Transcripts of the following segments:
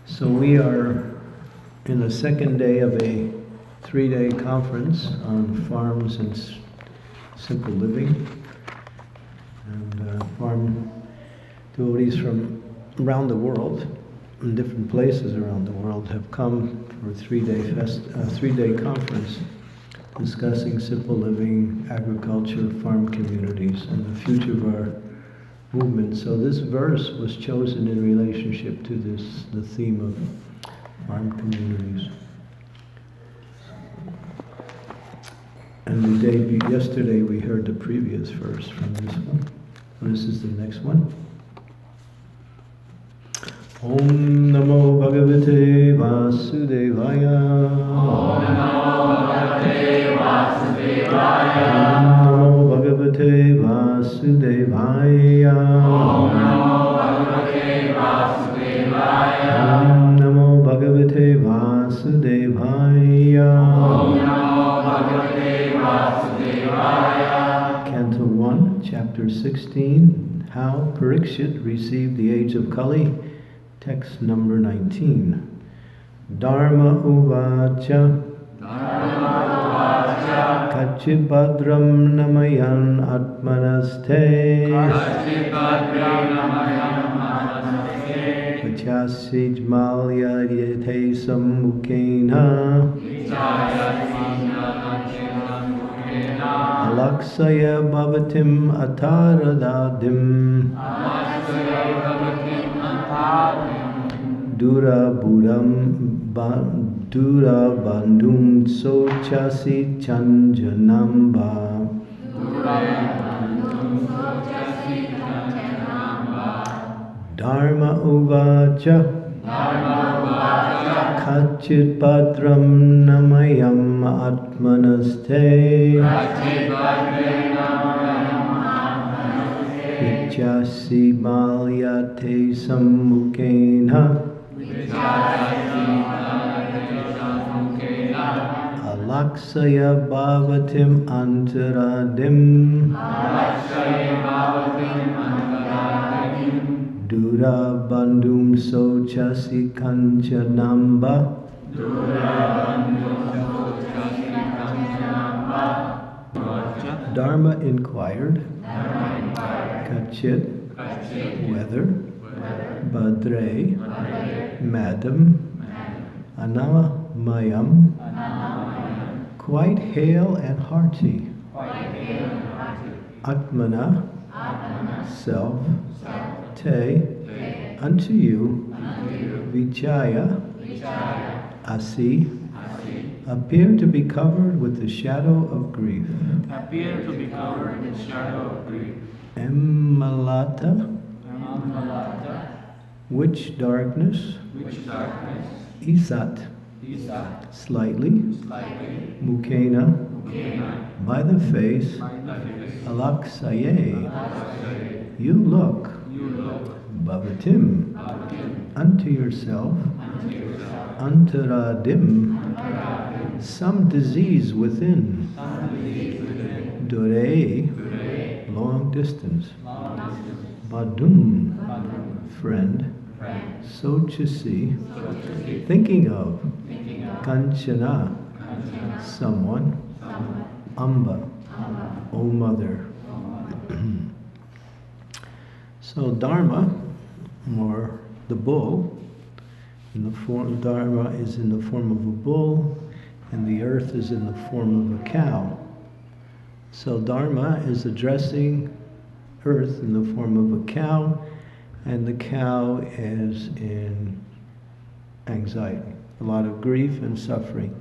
So we are in the second day of a 3-day conference on farms and simple living. And farm devotees from around the world, in different places around the world, have come for a 3-day conference discussing simple living, agriculture, farm communities, and the future of our movement. So this verse was chosen in relationship to the theme of farm communities. And yesterday we heard the previous verse from this one. This is the next one. Om Namo Bhagavate Vasudevaya. Om Namo Bhagavate Vasudevaya. Om Namo Bhagavate Vasudevaya. Om Namo Bhagavate Vasudevaya. Om Namo Bhagavate Vasudevaya. Om Namo Bhagavate Vasudevaya. Canto 1, Chapter 16, How Parikshit Received the Age of Kali, text number 19. Dharma Uvacha. Dharma Uvacha. Kachibhadram Namayan Atmanaste. Kachibhadram Namayan Atmanaste. Vachasijmalya Yate Sammukena. Alaksaya Bhavatim Ataradadim. Dura bandum sochasi chanjanamba. Dharma uvacha. Kachit padram namayam atmanaste. Vichasi malyate sammukena. Alaksaya bhavatim antaradim. Dura bandum sochasi kanchanamba. Dharma inquired. Kachit, whether. Badre, madam. Anamayam, quite hale and hearty. Atmana, self. Te, unto you. Vichaya, asi, appear to be covered with the shadow of grief. Emmalata, which darkness? Isat, slightly. Mukena, by the face. Alaksaye, you look. Bhavatim, unto yourself. Antaradim, some disease within. Dore, long distance. Badum, friend. Sochasi, thinking of. Kanchana, someone. Amba, O mother. So Dharma, or the bull, Dharma is in the form of a bull, and the earth is in the form of a cow. So Dharma is addressing earth in the form of a cow, and the cow is in anxiety, a lot of grief and suffering.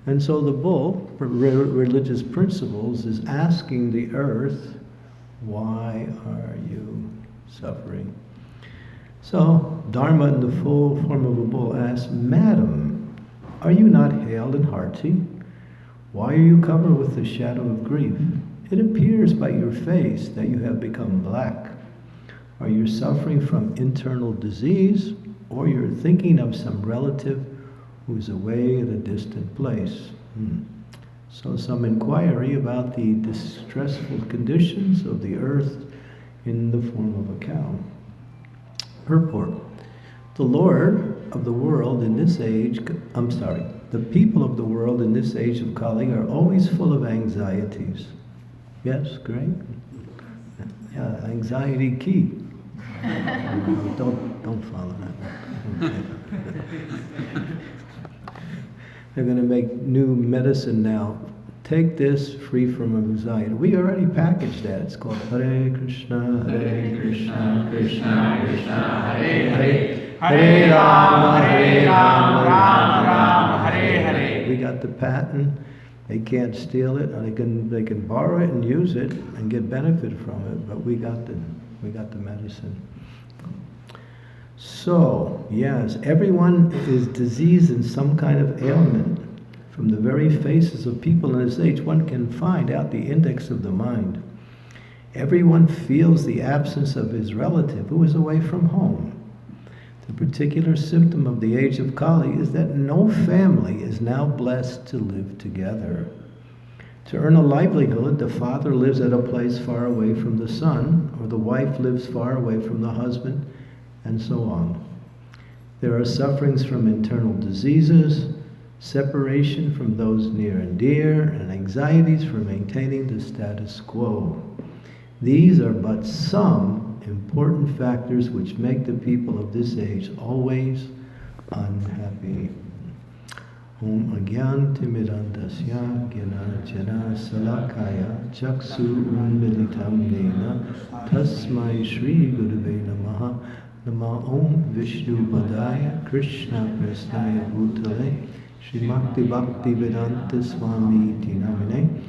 And so the bull, for religious principles, is asking the earth, why are you suffering? So Dharma in the full form of a bull asks, Madam, are you not hale and hearty? Why are you covered with the shadow of grief? It appears by your face that you have become black. Are you suffering from internal disease, or you're thinking of some relative who's away at a distant place? So some inquiry about the distressful conditions of the earth in the form of a cow. purport. The Lord of the world in this age, the people of the world in this age of Kali are always full of anxieties. Yes, great. Yeah, anxiety key. Don't follow that one. Okay. They're going to make new medicine now. Take this free from anxiety. We already packaged that. It's called Hare Krishna, Krishna Krishna, Hare Hare Rama, Rama Rama, Hare Hare. We got the patent. They can't steal it. Or they can borrow it and use it and get benefit from it. But we got the medicine. So yes, everyone is diseased in some kind of ailment. From the very faces of people in this age, one can find out the index of the mind. Everyone feels the absence of his relative who is away from home. The particular symptom of the age of Kali is that no family is now blessed to live together. To earn a livelihood, the father lives at a place far away from the son, or the wife lives far away from the husband, and so on. There are sufferings from internal diseases, separation from those near and dear, and anxieties for maintaining the status quo. These are but some important factors which make the people of this age always unhappy. Om Agyantimirandasya Gyanarjana Salakaya Chaksu Unmilitam Nena Tasmai Shri Gurave Namaha Nama Om Vishnu Padaya Krishna Prasnaya Bhutale Srimati Bhakti Vedanta Swami Tinamine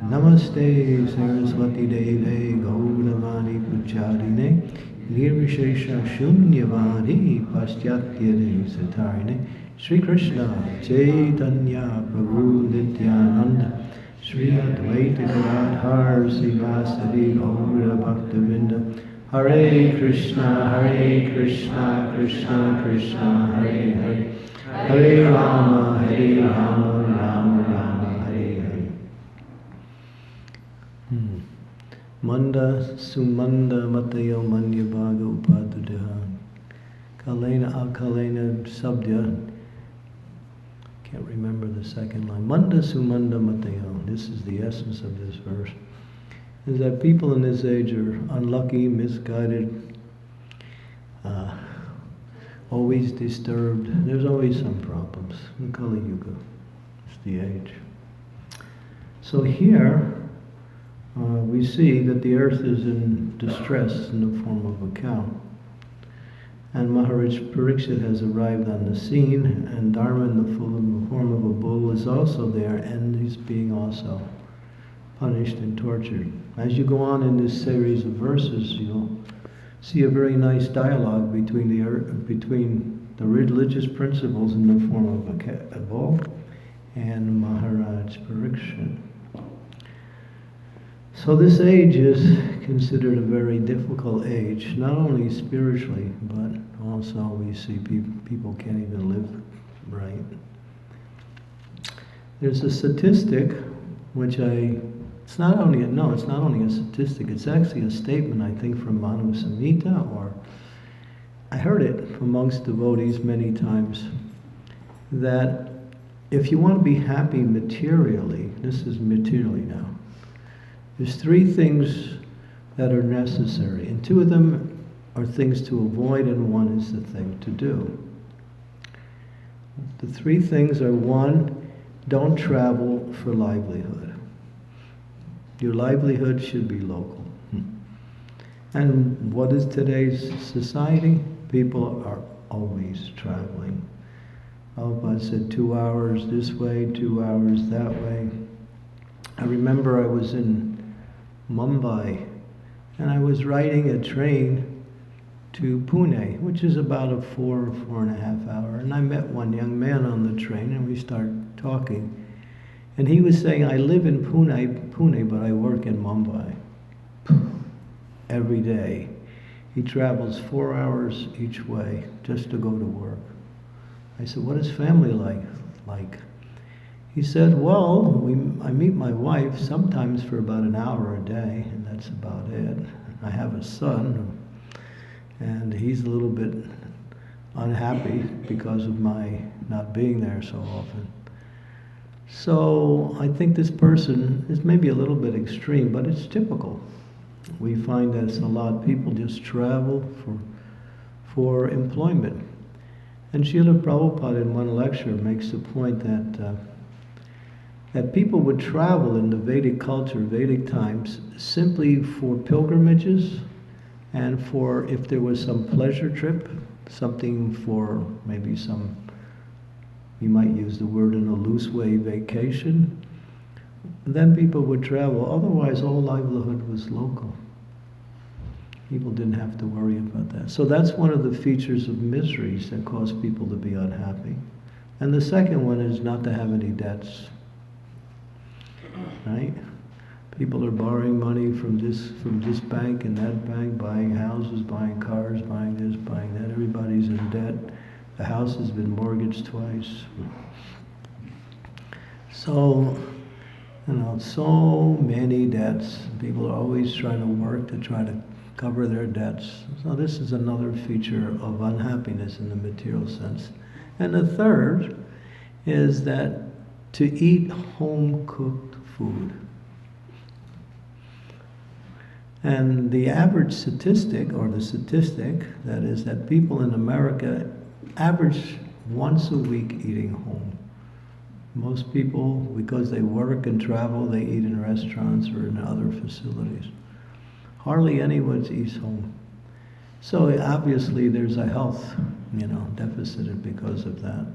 Namaste Saraswati Deve Gauravani Pucharine Nirvishesha Shunyavani Paschatya Satarine Shri Krishna Chaitanya Prabhu Nityananda Shri Advaita Gadadhar Sivasadi Gaura Bhaktavinda Hare Krishna Krishna Krishna Hare Hare Hare Rama, Rama Rama, Hare Hare. Manda Sumanda Matayo Manya Bhaga Upadudaha. Kalena Akalena Sabdya. Can't remember the second line. Manda Sumanda Matayo. This is the essence of this verse. Is that people in this age are unlucky, misguided, always disturbed. There's always some problems. In Kali Yuga, it's the age. So here, we see that the earth is in distress in the form of a cow. And Maharaj Pariksit has arrived on the scene, and Dharma in the form of a bull is also there, and he's being also punished and tortured. As you go on in this series of verses, you'll see a very nice dialogue between the religious principles in the form of a bull and Maharaj Pariksit. So this age is considered a very difficult age, not only spiritually, but also we see people can't even live right. There's a statistic which it's not only a statistic, it's actually a statement, I think, from Manu Samhita, or I heard it amongst devotees many times, that if you want to be happy materially, this is materially now, there's three things that are necessary, and two of them are things to avoid, and one is the thing to do. The three things are: one, don't travel for livelihood. Your livelihood should be local. And what is today's society? People are always traveling. Prabhupada said 2 hours this way, 2 hours that way. I remember I was in Mumbai, and I was riding a train to Pune, which is about a 4.5 hour. And I met one young man on the train, and we started talking. And he was saying, I live in Pune, but I work in Mumbai every day. He travels 4 hours each way just to go to work. I said, what is family like? He said, well, I meet my wife sometimes for about an hour a day, and that's about it. I have a son, And he's a little bit unhappy because of my not being there so often. So I think this person is maybe a little bit extreme, but it's typical. We find that a lot of people just travel for employment. And Srila Prabhupada in one lecture makes the point that people would travel in the Vedic culture, Vedic times, simply for pilgrimages and for if there was some pleasure trip, something for maybe some, you might use the word in a loose way, vacation, then people would travel. Otherwise, all livelihood was local. People didn't have to worry about that. So that's one of the features of miseries that cause people to be unhappy. And the second one is not to have any debts. Right? People are borrowing money from this bank and that bank, buying houses, buying cars, buying this, buying that. Everybody's in debt. The house has been mortgaged twice. So, so many debts. People are always trying to work to try to cover their debts. So this is another feature of unhappiness in the material sense. And the third is that to eat home-cooked food. And the average statistic, or the statistic, that is that people in America average once a week eating home. Most people, because they work and travel, they eat in restaurants or in other facilities. Hardly anyone eats home. So obviously there's a health, deficit because of that.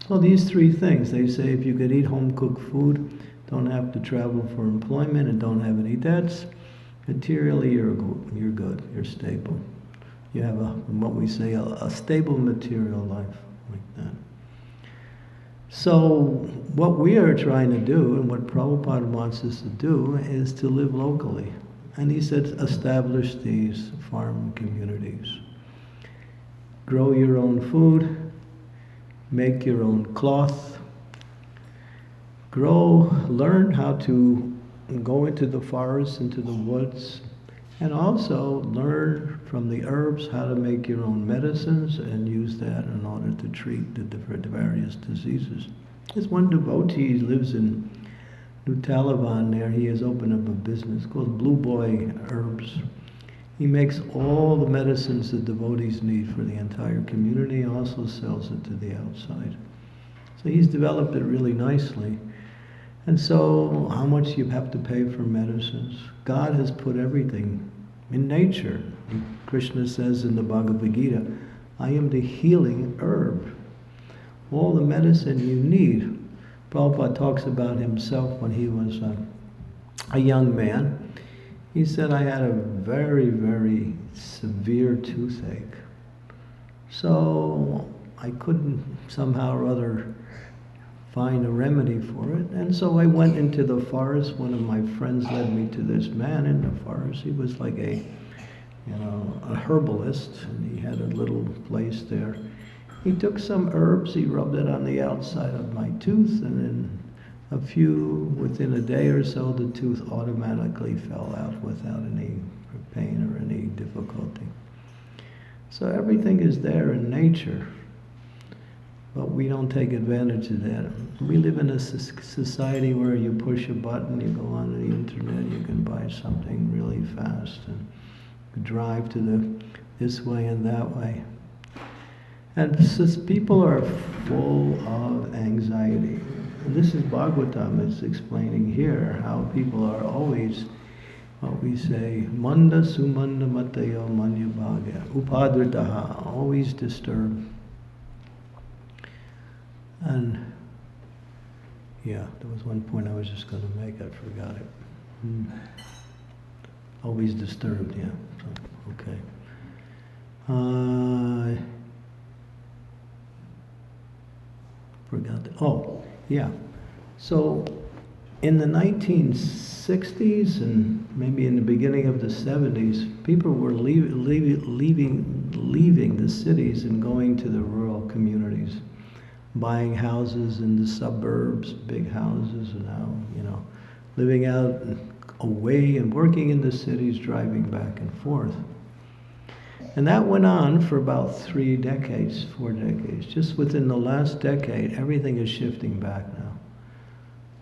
So these three things, they say if you could eat home-cooked food, don't have to travel for employment, and don't have any debts, materially you're good, you're stable. You have what we say, a stable material life like that. So what we are trying to do, and what Prabhupada wants us to do, is to live locally. And he said, establish these farm communities. Grow your own food, make your own cloth, learn how to go into the forest, into the woods, and also learn from the herbs how to make your own medicines and use that in order to treat the various diseases. There's one devotee, he lives in New Taliban there. He has opened up a business called Blue Boy Herbs. He makes all the medicines that devotees need for the entire community, and also sells it to the outside. So he's developed it really nicely. And so how much you have to pay for medicines? God has put everything in nature. Krishna says in the Bhagavad Gita, I am the healing herb. All the medicine you need. Prabhupada talks about himself when he was a young man. He said, I had a very, very severe toothache. So I couldn't somehow or other find a remedy for it. And so I went into the forest. One of my friends led me to this man in the forest. He was like a herbalist, and he had a little place there. He took some herbs, he rubbed it on the outside of my tooth, and then within a day or so, the tooth automatically fell out without any pain or any difficulty. So everything is there in nature, but we don't take advantage of that. We live in a society where you push a button, you go on the internet, you can buy something really fast, and drive to this way and that way. And people are full of anxiety. And this is Bhagavatam is explaining here how people are always, what we say, manda sumanda matayo manya bhagya, upadritaha, always disturbed. And yeah, there was one point I was just going to make, I forgot it. Always disturbed, yeah. So, okay. Forgot that. Oh, yeah. So in the 1960s and maybe in the beginning of the 70s, people were leaving the cities and going to the rural communities, buying houses in the suburbs, big houses, and now, living out away and working in the cities, driving back and forth. And that went on for about 3 decades, 4 decades. Just within the last decade, everything is shifting back now.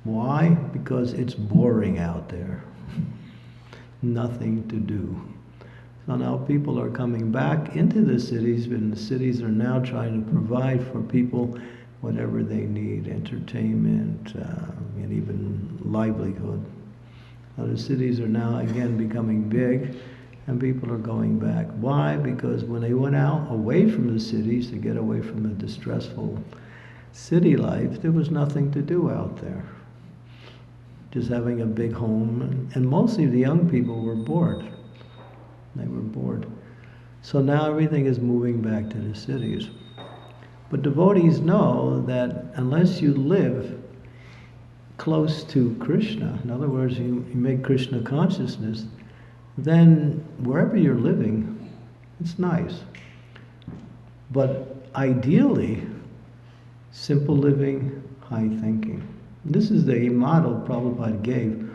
Why? Because it's boring out there. Nothing to do. So now people are coming back into the cities, and the cities are now trying to provide for people whatever they need, entertainment, and even livelihood. Now the cities are now again becoming big, and people are going back. Why? Because when they went out away from the cities to get away from the distressful city life, there was nothing to do out there. Just having a big home, and mostly the young people were bored. They were bored. So now everything is moving back to the cities. But devotees know that unless you live close to Krishna, in other words, you make Krishna consciousness, then wherever you're living, it's nice. But ideally, simple living, high thinking. This is the model Prabhupada gave.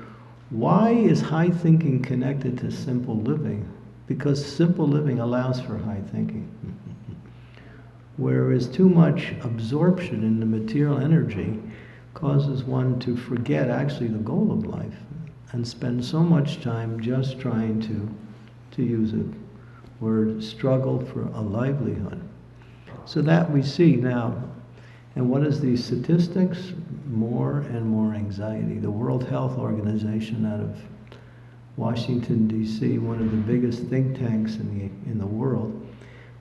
Why is high thinking connected to simple living? Because simple living allows for high thinking. Whereas too much absorption in the material energy causes one to forget actually the goal of life and spend so much time just trying to use a word, struggle for a livelihood. So that we see now. And what is the statistics? More and more anxiety. The World Health Organization out of Washington, D.C., one of the biggest think tanks in the world,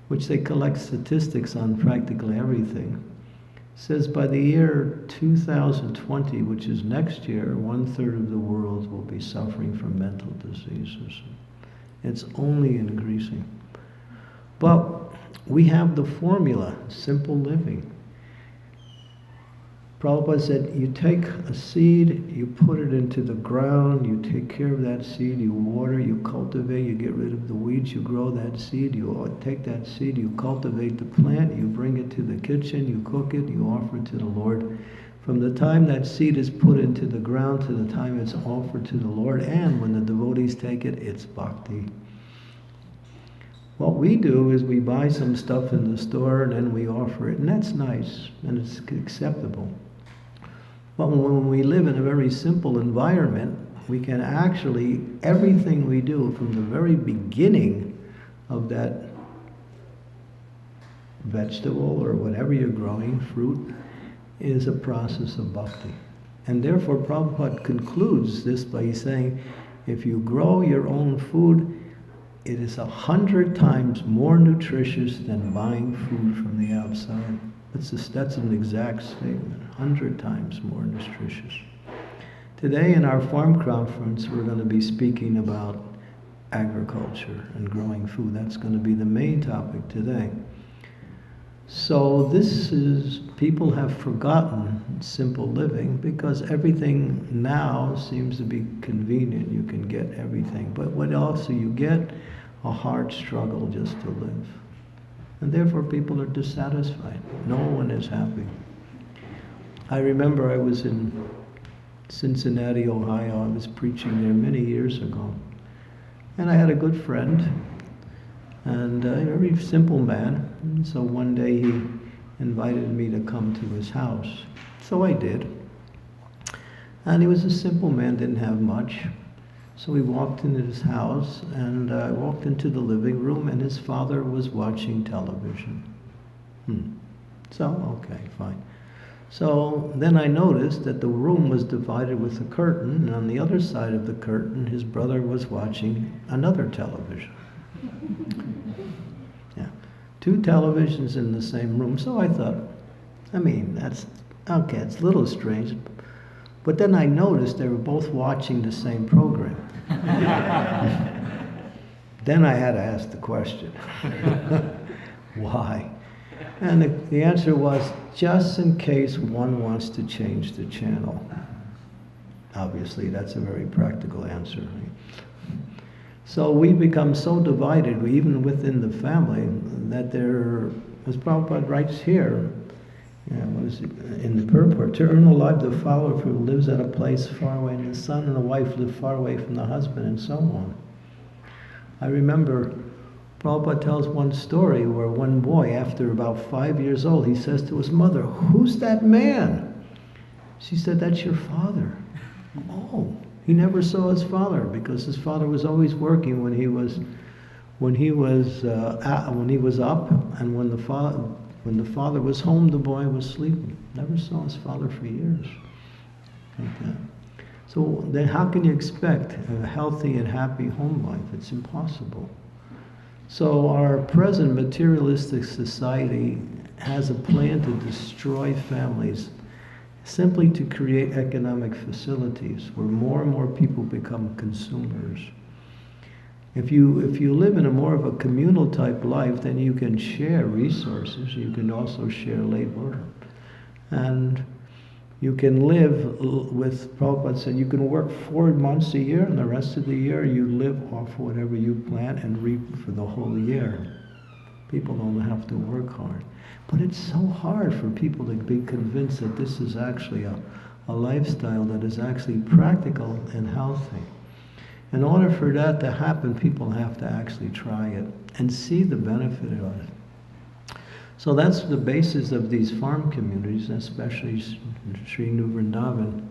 which they collect statistics on practically everything, says by the year 2020, which is next year, 1/3 of the world will be suffering from mental diseases. It's only increasing. But we have the formula, simple living. Prabhupada said, you take a seed, you put it into the ground, you take care of that seed, you water, you cultivate, you get rid of the weeds, you grow that seed, you take that seed, you cultivate the plant, you bring it to the kitchen, you cook it, you offer it to the Lord. From the time that seed is put into the ground to the time it's offered to the Lord, and when the devotees take it, it's bhakti. What we do is we buy some stuff in the store and then we offer it, and that's nice, and it's acceptable. But when we live in a very simple environment, we can actually, everything we do from the very beginning of that vegetable or whatever you're growing, fruit, is a process of bhakti. And therefore Prabhupada concludes this by saying, if you grow your own food, it is 100 times more nutritious than buying food from the outside. That's an exact statement, 100 times more nutritious. Today in our farm conference, we're going to be speaking about agriculture and growing food. That's going to be the main topic today. So people have forgotten simple living because everything now seems to be convenient. You can get everything. But what also you get? A hard struggle just to live. And therefore people are dissatisfied. No one is happy. I remember I was in Cincinnati, Ohio. I was preaching there many years ago. And I had a good friend, and a very simple man. And so one day he invited me to come to his house. So I did. And he was a simple man, didn't have much. So we walked into his house, and I walked into the living room, and his father was watching television. So, okay, fine. So then I noticed that the room was divided with a curtain, and on the other side of the curtain, his brother was watching another television. Yeah, 2 televisions in the same room. So I thought, that's, okay, it's a little strange. But then I noticed they were both watching the same program. Then I had to ask the question, why? And the answer was, just in case one wants to change the channel. Obviously, that's a very practical answer. So we become so divided, even within the family, that there, as Prabhupada writes here, what is it? In the purport, to earn a life, the follower who lives at a place far away, and the son and the wife live far away from the husband, and so on. I remember Prabhupada tells one story where one boy, after about 5 years old, he says to his mother, "Who's that man?" She said, "That's your father." Oh, he never saw his father because his father was always working when he was up, and when the father was home, the boy was sleeping. Never saw his father for years. Like that. So then, how can you expect a healthy and happy home life? It's impossible. So our present materialistic society has a plan to destroy families, simply to create economic facilities where more and more people become consumers. If you live in a more of a communal type life, then you can share resources. You can also share labor, and you can live with, Prabhupada said, you can work 4 months a year, and the rest of the year you live off whatever you plant and reap for the whole year. People don't have to work hard. But it's so hard for people to be convinced that this is actually a lifestyle that is actually practical and healthy. In order for that to happen, people have to actually try it and see the benefit of it. So that's the basis of these farm communities, especially Sri Vrindaban,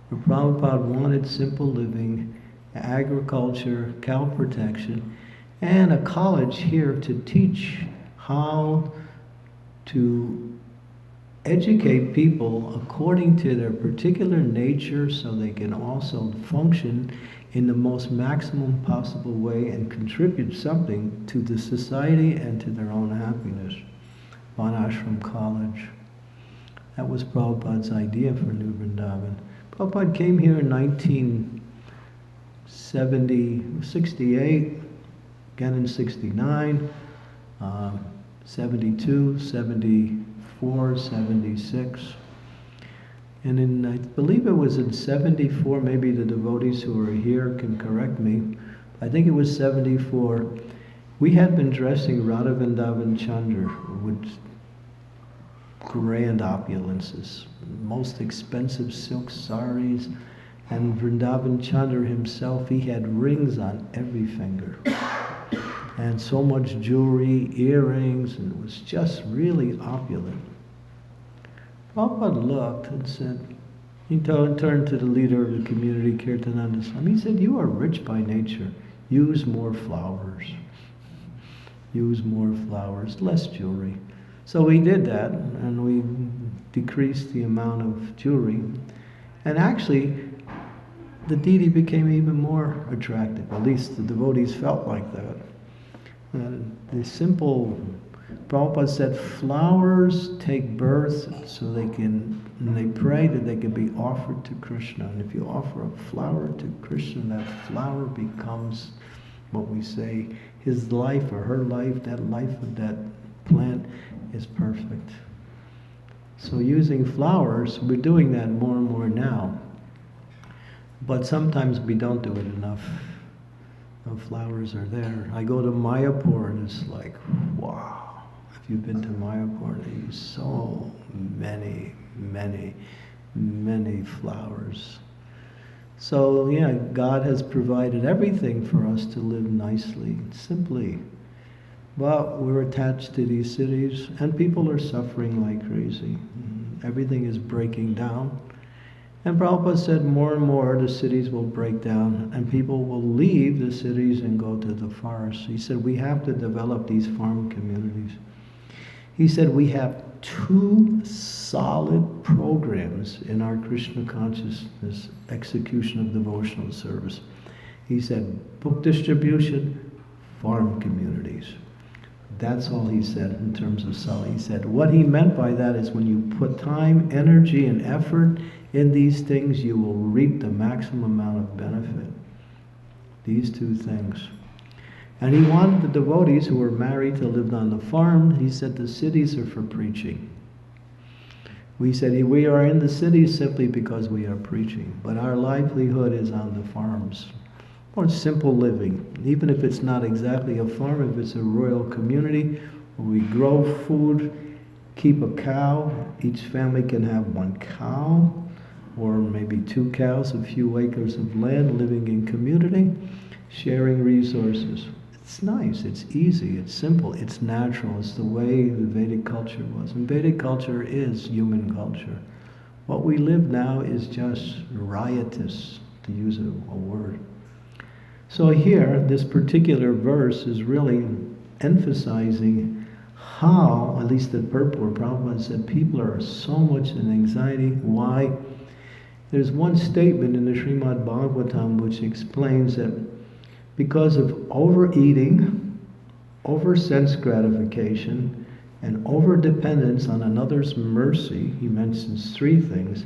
where Prabhupada wanted simple living, agriculture, cow protection, and a college here to teach how to educate people according to their particular nature so they can also function in the most maximum possible way and contribute something to the society and to their own happiness. Ashram College. That was Prabhupada's idea for New Vrindavan. Prabhupada came here in 1968, again in 69, 72, 74, 76. And I believe it was in 74, maybe the devotees who are here can correct me, I think it was 74, we had been dressing Radha Vrindavan Chandra with grand opulences, most expensive silk saris, and Vrindavan Chandra himself, he had rings on every finger. And so much jewelry, earrings, and it was just really opulent. Prabhupada looked and said, he turned to the leader of the community, Kirtananda Swami, he said, "You are rich by nature. Use more flowers. Use more flowers, less jewelry." So we did that, and we decreased the amount of jewelry. And actually, the deity became even more attractive. At least the devotees felt like that. The simple, Prabhupada said, flowers take birth so they pray that they can be offered to Krishna. And if you offer a flower to Krishna, that flower becomes what we say, his life or her life, that life of that plant is perfect. So using flowers, we're doing that more and more now. But sometimes we don't do it enough. The flowers are there. I go to Mayapur and it's like, wow. If you've been to Mayapur, they use so many, many, many flowers. So yeah, God has provided everything for us to live nicely, simply. But we're attached to these cities, and people are suffering like crazy. Everything is breaking down. And Prabhupada said more and more the cities will break down, and people will leave the cities and go to the forests. He said we have to develop these farm communities. He said we have 2 solid programs in our Krishna consciousness execution of devotional service. He said book distribution, farm communities. That's all he said in terms of solid. He said what he meant by that is when you put time, energy, and effort in these things, you will reap the maximum amount of benefit. These 2 things. And he wanted the devotees who were married to live on the farm. He said the cities are for preaching. We said we are in the cities simply because we are preaching, but our livelihood is on the farms. Or simple living, even if it's not exactly a farm, if it's a rural community where we grow food, keep a cow, each family can have 1 cow, or maybe 2 cows, a few acres of land, living in community, sharing resources. It's nice, it's easy, it's simple, it's natural. It's the way the Vedic culture was. And Vedic culture is human culture. What we live now is just riotous, to use a word. So here, this particular verse is really emphasizing how, at least the purport, Prabhupada said, people are so much in anxiety. Why? There's one statement in the Srimad Bhagavatam which explains that because of overeating, over sense gratification, and over dependence on another's mercy, he mentions three things,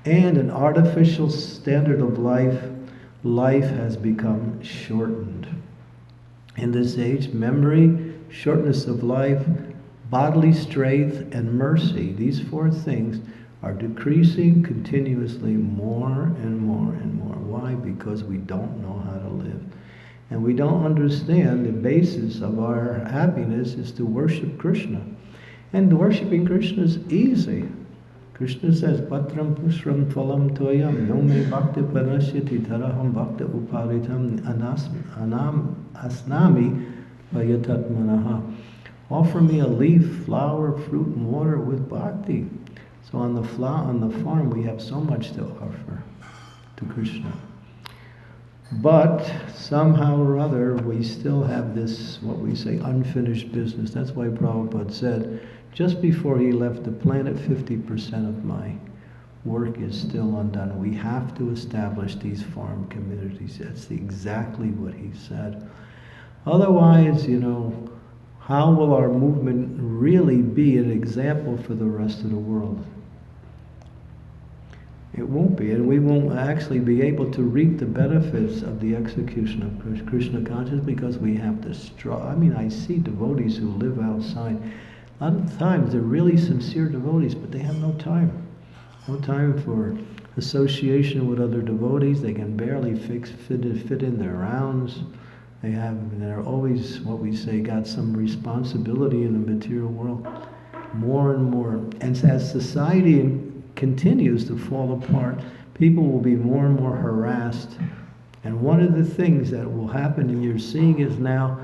and an artificial standard of life, life has become shortened. In this age, memory, shortness of life, bodily strength, and mercy, these four things are decreasing continuously more and more and more. Why? Because we don't know how to live. And we don't understand the basis of our happiness is to worship Krishna. And worshiping Krishna is easy. Krishna says, Patram pushram phalam toyam yome bhakti panasyati taraham bhakti uparitam asnami vayatat manaha. Offer me a leaf, flower, fruit, and water with bhakti. So on the farm we have so much to offer to Krishna. But somehow or other we still have this, what we say, unfinished business. That's why Prabhupada said, just before he left the planet, 50% of my work is still undone. We have to establish these farm communities. That's exactly what he said. Otherwise, how will our movement really be an example for the rest of the world? It won't be, and we won't actually be able to reap the benefits of the execution of Krishna consciousness because we have to struggle. I see devotees who live outside. A lot of times they're really sincere devotees, but they have no time. No time for association with other devotees. They can barely fit in their rounds. They're always, what we say, got some responsibility in the material world. More and more. And as society continues to fall apart, people will be more and more harassed. And one of the things that will happen, and you're seeing is now,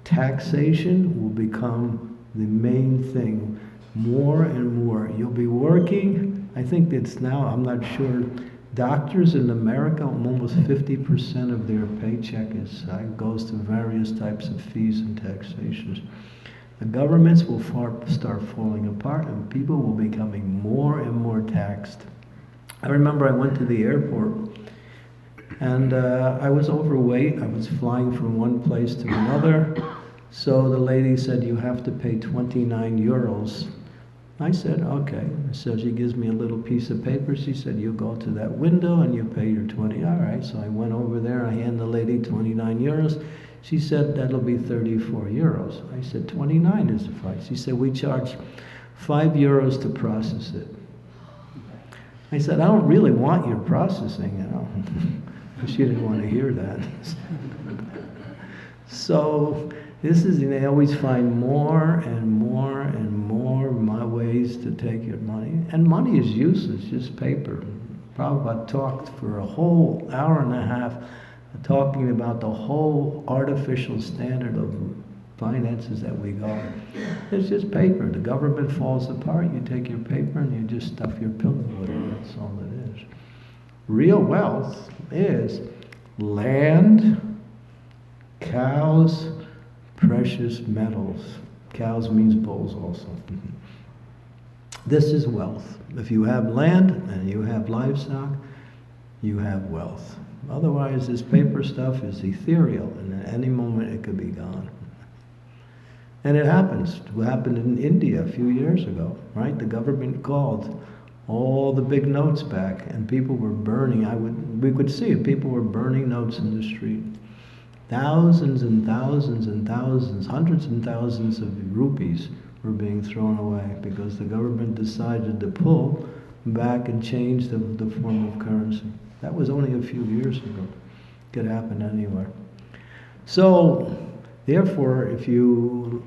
taxation will become the main thing. More and more. You'll be working, I think it's now, I'm not sure, doctors in America, almost 50% of their paycheck goes to various types of fees and taxations. The governments will start falling apart and people will be becoming more and more taxed. I remember I went to the airport and I was overweight. I was flying from one place to another. So the lady said, you have to pay 29 euros. I said, okay. So she gives me a little piece of paper. She said, you go to that window and you pay your 20. All right. So I went over there. I hand the lady 29 euros. She said, that'll be 34 euros. I said, 29 is the price. She said, we charge 5 euros to process it. I said, I don't really want your processing, She didn't want to hear that. So this is, they always find more and more and more ways to take your money. And money is useless, just paper. Prabhupada talked for a whole hour and a half talking about the whole artificial standard of finances that we got. It's just paper. The government falls apart, you take your paper and you just stuff your pillow with it. That's all it is. Real wealth is land, cows, precious metals. Cows means bulls also. This is wealth. If you have land and you have livestock, you have wealth. Otherwise, this paper stuff is ethereal, and at any moment it could be gone. And it happens. What happened in India a few years ago, right? The government called all the big notes back, and people were burning. We could see it. People were burning notes in the street. Thousands and thousands and thousands, hundreds and thousands of rupees were being thrown away because the government decided to pull back and change the form of currency. That was only a few years ago. It could happen anywhere. So, therefore, if you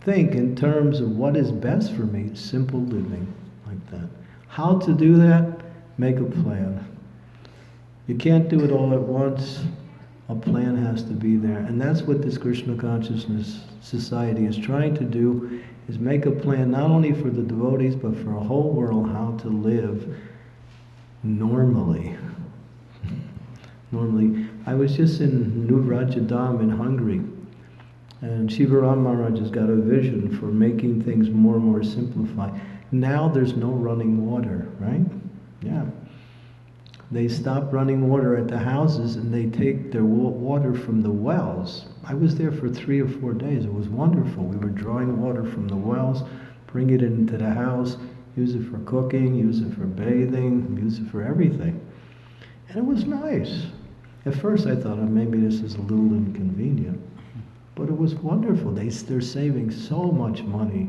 think in terms of what is best for me, simple living, like that. How to do that? Make a plan. You can't do it all at once. A plan has to be there. And that's what this Krishna Consciousness Society is trying to do, is make a plan not only for the devotees, but for a whole world how to live normally. Normally. I was just in New Rajadam in Hungary, and Shivaram Maharaj has got a vision for making things more and more simplified. Now there's no running water, right? Yeah. They stop running water at the houses and they take their water from the wells. I was there for 3 or 4 days. It was wonderful. We were drawing water from the wells, bring it into the house, use it for cooking, use it for bathing, use it for everything. And it was nice. At first I thought, oh, maybe this is a little inconvenient. But it was wonderful. They're saving so much money.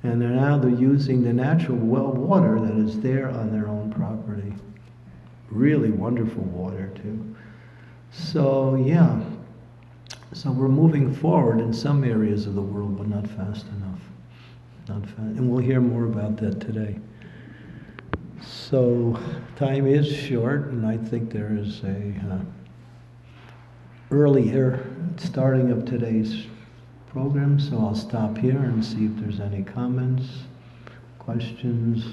And they're using the natural well water that is there on their own property. Really wonderful water too. So yeah, so we're moving forward in some areas of the world, but not fast enough. Not fast, and we'll hear more about that today. So time is short, and I think there is a earlier starting of today's program, so I'll stop here and see if there's any comments, questions.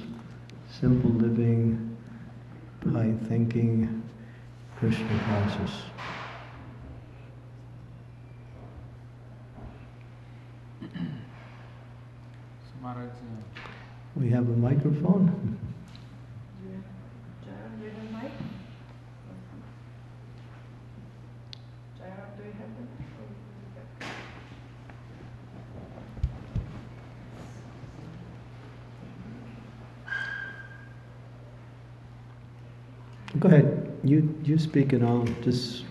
Simple living, high thinking, Krishna conscious. So Maharaj, We have a microphone. Jairam, do you have a mic? Jairam, do you have the mic? Go ahead. You speak and I'll just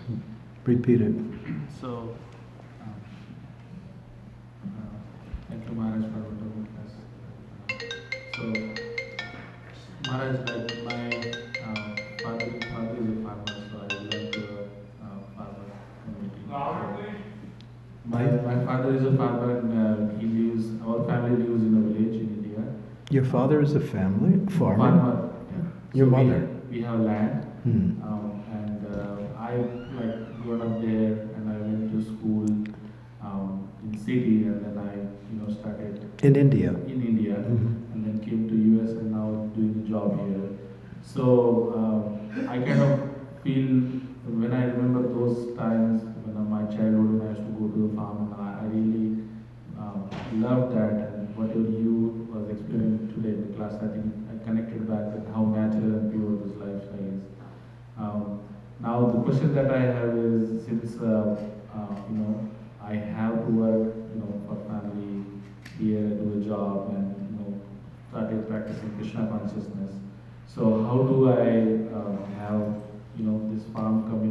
repeat it. so thank you Maharaj for wonderful class. So Maharaj, like my father is a farmer, so I belong to a farmer community. My father is a farmer and he lives, our family lives in a village in India. Your father is a family farmer. Farmer, yeah. Your So mother. We have land, Hmm. and I like grown up there, and I went to school in city, and then I started In India. in India, Mhm. and then came to US, and now doing the job here. So I kind of feel when I remember those times when my childhood when I used to go to the farm, and I really loved that, and whatever you was explaining today in the class, I think I connected back with how natural and pure this lifestyle is. Now the question that I have is, since I have to work for family here, do a job, and started practicing Krishna consciousness. So how do I have this farm community